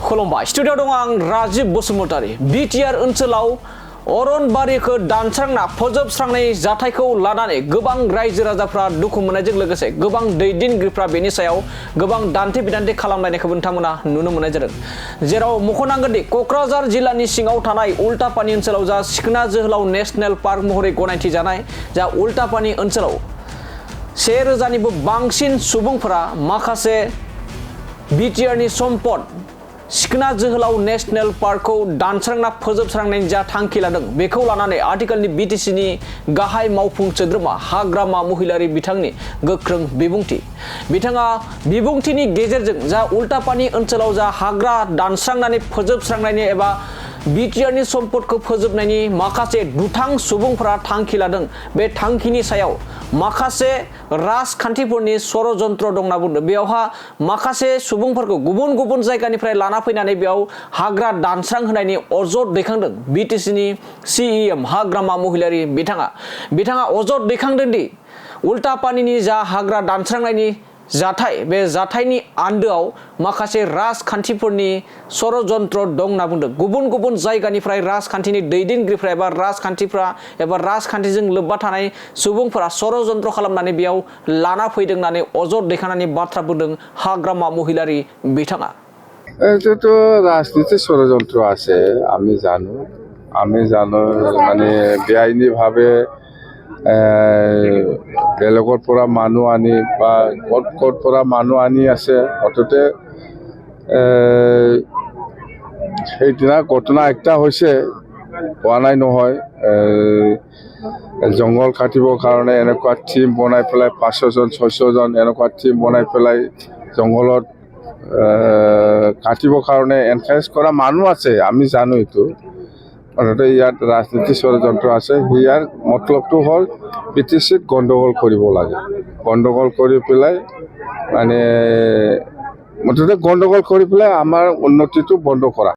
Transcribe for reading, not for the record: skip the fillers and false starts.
खुलुमबाय स्टुडिअ दं आं राजीव बसुमतारी बिटिआर ओनसोलाव अरनबारिखौ दानस्रांना फोजोबस्रांनाय जाथायखौ लानानै गोबां रायजो राजाफ्रा दुखु मोननायजों लोगोसे गोबां दैदेनगिरिफ्रा बेनि सायाव गोबां दान्थे बिदान्थे खालामलायनायखौ नोंथांमोना नुनो मोननाय जादों जेराव मख'नांगोन दि क'क्राझार जिल्लानि सिङाव थानाय उल्टापानि ओनसोलाव जा सिखोना जोहोलाव नेशनेल पार्क महरै गनायथि जानाय जा उल्टापानि ओनसोलाव 1000 निबो बांसिन सुबुंफोरा माखासे बिटिआरनि सम्पद सिखोना जोहोलाव नेशनेल पार्कखौ दानस्रांना फोजोबस्रांनायनि जा थांखि लादों बेखौ लानानै आथिखालनि बिटिसिनि गाहाय मावफुं सोद्रोमा हाग्रामा महिलारि बिथांनि गोख्रों बिबुंथि बिथाङा बिबुंथिनि गेजेरजों जा उल्टापानि ओनसोलाव जा हाग्रा दानस्रांनानै फोजोबस्रांनायनि एबा बिटिआरनि सम्पदखौ फोजोबनायनि माखासे दुथां सुबुंफोरा थांखि लादों बे थांखिनि सायाव माखासे राजखान्थिफोरनि षड़यन्त्र दंना बुंदों बेयावहा माखासे सुबुंफोरखौ गुबुन गुबुन जायगानिफ्राय लाना फैनानै बेयाव हाग्रा दानस्रां होनायनि अजद दैखांदों बिटिसिनि सिइएम हाग्रामा महिलारि बिथाङा अजद दैखांदों दि उल्टापानिनि जा हाग्रा दानस्रांनायनि जाथाय बे जाथायनि आन्दोआव माखासे राजखान्थिफोरनि षड़यन्त्र दं होनना बुंदों गुबुन गुबुन जायगानिफ्राय राजखान्थिनि दैदेनगिरिफ्रा एबा राजखान्थिजों लोब्बा थानाय सुबुंफोरा षड़यन्त्र खालामनानै बेयाव लाना फैदों होननानै अजद दैखांनानै बाथ्रा बुंदों हाग्रामा महिलारि बिथाङा এইটোতো রাজনীতির ষড়যন্ত্র আছে আমি জানো মানে বেআইনিভাৱে বেলেগৰ পৰা মানুহ আনি বা ক'ৰ পৰা মানুহ আনি আছে অততে সেইদিনা ঘটনা একটা হৈছে হোৱা নাই নহয় জংঘল কাটিবৰ কাৰণে এনেকুৱা টিম বনাই পেলাই 500 জন 600 জন এনেকুৱা টিম বনাই পেলাই জংঘলত কাটিবৰ কাৰণে এনকাৰেজ কৰা মানুহ আছে আমি জানো এইটো অৰ্থাৎ ইয়াত ৰাজনীতি ষড়যন্ত্ৰ আছে ইয়াৰ মতলবটো হ'ল বিটিচিত গণ্ডগোল কৰিব লাগে গণ্ডগোল কৰি পেলাই মানে মুঠতে গণ্ডগোল কৰি পেলাই আমাৰ উন্নতিটো বন্ধ কৰা